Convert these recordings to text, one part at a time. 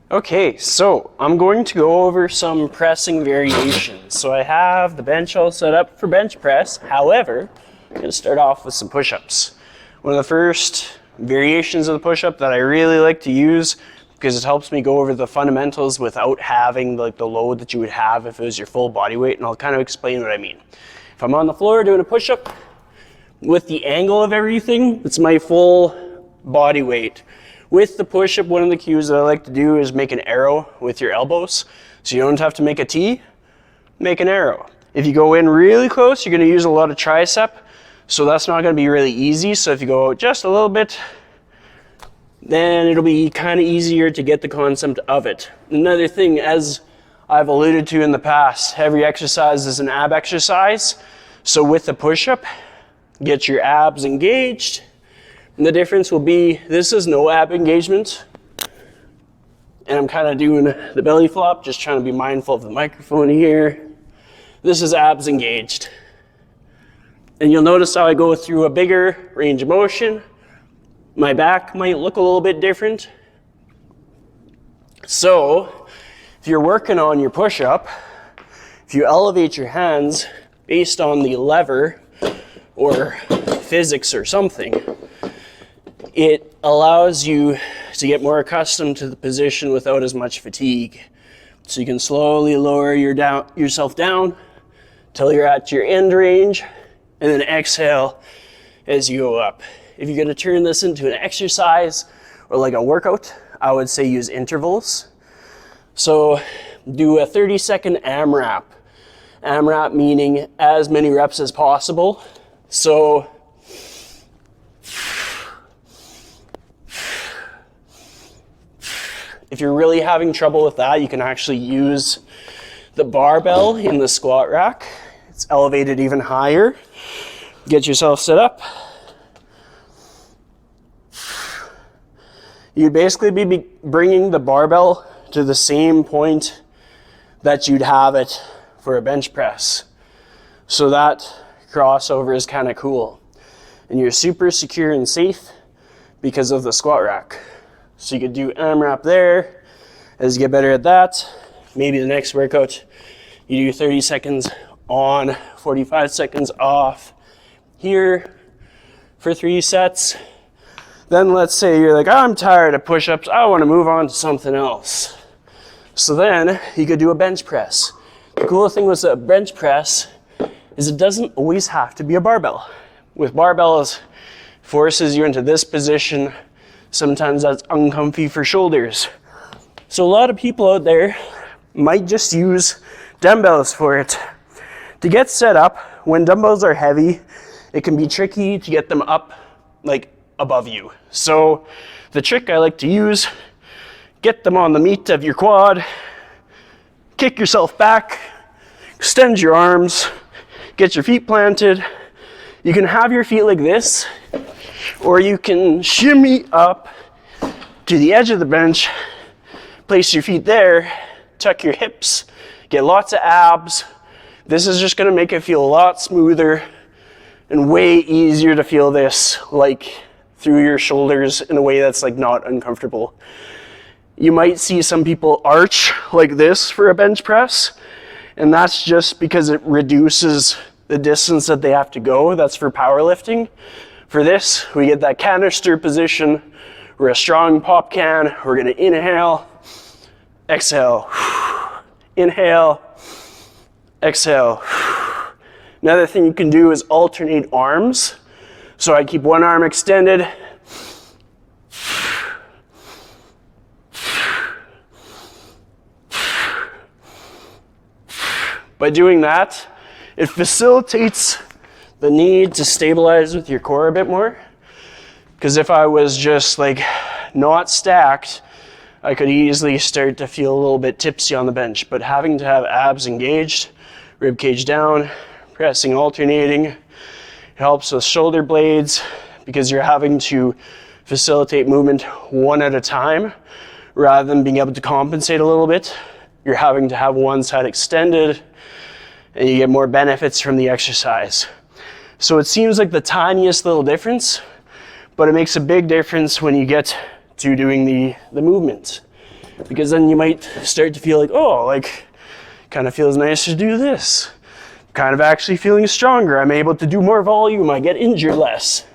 Okay, so I'm going to go over some pressing variations. So I have the bench all set up for bench press. However, I'm going to start off with some push-ups. One of the first variations of the push-up that I really like to use, because it helps me go over the fundamentals without having like the load that you would have if it was your full body weight, and I'll kind of explain what I mean. If I'm on the floor doing a push-up, with the angle of everything, it's my full body weight. With the push-up, one of the cues that I like to do is make an arrow with your elbows. So you don't have to make a T, make an arrow. If you go in really close, you're gonna use a lot of tricep, so that's not gonna be really easy. So if you go out just a little bit, then it'll be kind of easier to get the concept of it. Another thing, as I've alluded to in the past, every exercise is an ab exercise. So with the push-up, get your abs engaged. And the difference will be, this is no ab engagement. And I'm kind of doing the belly flop, just trying to be mindful of the microphone here. This is abs engaged. And you'll notice how I go through a bigger range of motion. My back might look a little bit different. So, if you're working on your push-up, if you elevate your hands based on the lever or physics or something, it allows you to get more accustomed to the position without as much fatigue. So you can slowly lower yourself down till you're at your end range, and then exhale as you go up. If you're gonna turn this into an exercise or like a workout, I would say use intervals. So do a 30-second AMRAP. AMRAP meaning as many reps as possible. So if you're really having trouble with that, you can actually use the barbell in the squat rack. It's elevated even higher. Get yourself set up. You'd basically be bringing the barbell to the same point that you'd have it for a bench press. So that crossover is kind of cool. And you're super secure and safe because of the squat rack. So you could do AMRAP there. As you get better at that, maybe the next workout, you do 30 seconds on, 45 seconds off here for 3 sets. Then let's say you're like, I'm tired of push-ups, I want to move on to something else. So then you could do a bench press. The cool thing with a bench press is it doesn't always have to be a barbell. With barbells, forces you into this position. Sometimes that's uncomfy for shoulders. So a lot of people out there might just use dumbbells for it. To get set up, when dumbbells are heavy, it can be tricky to get them up like above you. So the trick I like to use, get them on the meat of your quad, kick yourself back, extend your arms, get your feet planted. You can have your feet like this, or you can shimmy up to the edge of the bench, place your feet there, tuck your hips, get lots of abs. This is just gonna make it feel a lot smoother and way easier to feel this like through your shoulders in a way that's like not uncomfortable. You might see some people arch like this for a bench press, and that's just because it reduces the distance that they have to go. That's for powerlifting. For this, we get that canister position. We're a strong pop can. We're gonna inhale, exhale, inhale, exhale. Another thing you can do is alternate arms. So I keep one arm extended. By doing that, it facilitates the need to stabilize with your core a bit more. Because if I was just like not stacked, I could easily start to feel a little bit tipsy on the bench. But having to have abs engaged, rib cage down, pressing, alternating, helps with shoulder blades because you're having to facilitate movement one at a time rather than being able to compensate a little bit. You're having to have one side extended and you get more benefits from the exercise. So it seems like the tiniest little difference, but it makes a big difference when you get to doing the movement. because then you might start to feel like, oh, like, kind of feels nice to do this. Kind of actually feeling stronger. I'm able to do more volume. I get injured less.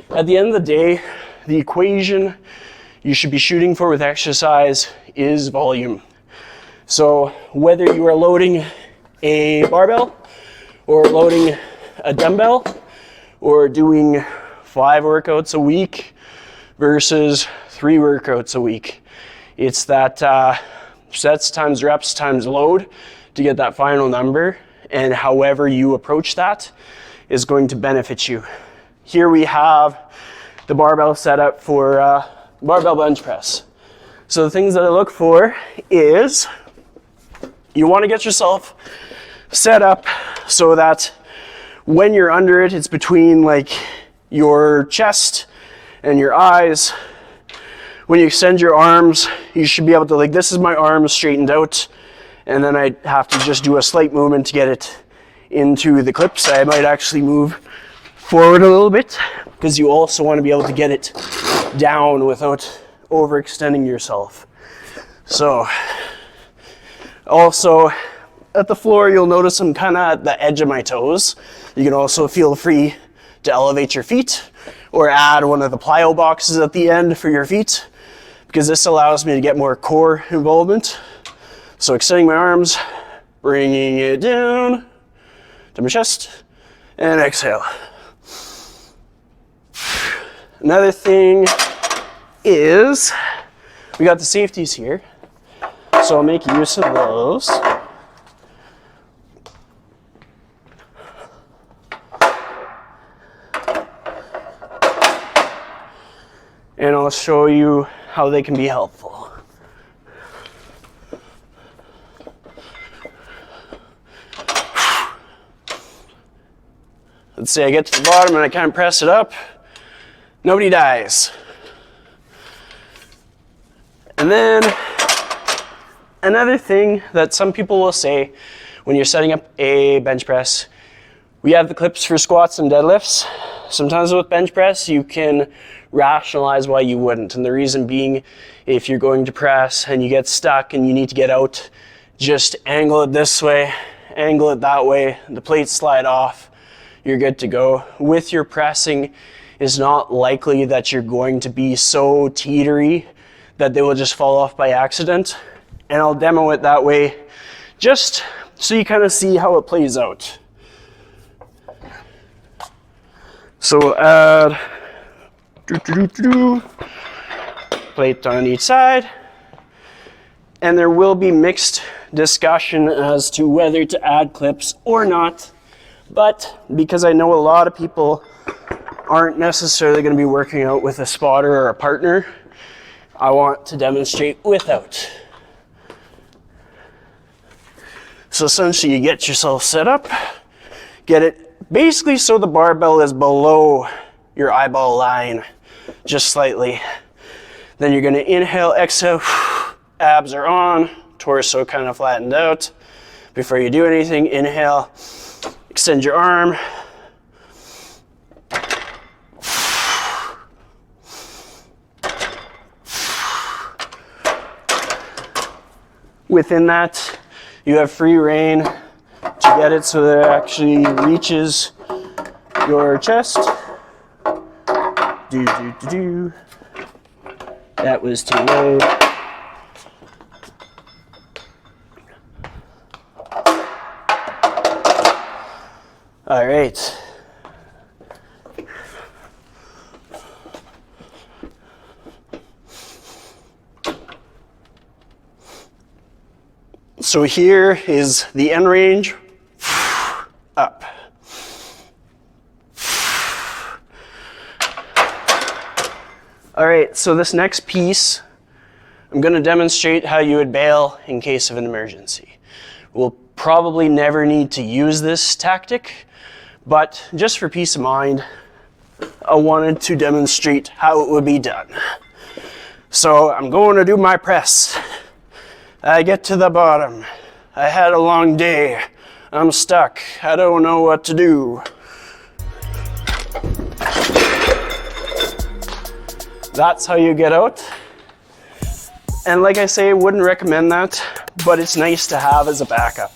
At the end of the day, the equation you should be shooting for with exercise is volume. So whether you are loading a barbell or loading a dumbbell or doing 5 workouts a week versus 3 workouts a week, it's that sets times reps times load to get that final number, and however you approach that is going to benefit you. Here we have the barbell set up for barbell bench press. So the things that I look for is you want to get yourself set up so that when you're under it, it's between like your chest and your eyes. When you extend your arms, you should be able to, like, this is my arms straightened out, and then I have to just do a slight movement to get it into the clips. I might actually move forward a little bit because you also want to be able to get it down without overextending yourself. So also at the floor, you'll notice I'm kind of at the edge of my toes. You can also feel free to elevate your feet or add one of the plyo boxes at the end for your feet, because this allows me to get more core involvement. So extending my arms, bringing it down to my chest, and exhale. Another thing is we got the safeties here, so I'll make use of those. And I'll show you how they can be helpful. Let's say I get to the bottom and I kind of press it up. Nobody dies. And then another thing that some people will say when you're setting up a bench press, we have the clips for squats and deadlifts. Sometimes with bench press, you can rationalize why you wouldn't. And the reason being, if you're going to press and you get stuck and you need to get out, just angle it this way, angle it that way, the plates slide off, you're good to go. With your pressing, it's not likely that you're going to be so teetery that they will just fall off by accident. And I'll demo it that way just so you kind of see how it plays out. So we'll add plate on each side, and there will be mixed discussion as to whether to add clips or not. But because I know a lot of people aren't necessarily going to be working out with a spotter or a partner, I want to demonstrate without. So essentially you get yourself set up, get it basically so the barbell is below your eyeball line, just slightly. Then you're going to inhale, exhale, abs are on, torso kind of flattened out. Before you do anything, inhale, extend your arm. Within that, you have free rein to get it so that it actually reaches your chest. That was too low. All right. So here is the end range, up. All right, so this next piece, I'm going to demonstrate how you would bail in case of an emergency. We'll probably never need to use this tactic, but just for peace of mind, I wanted to demonstrate how it would be done. So I'm going to do my press. I get to the bottom. I had a long day. I'm stuck. I don't know what to do. That's how you get out. And like I say, wouldn't recommend that, but it's nice to have as a backup.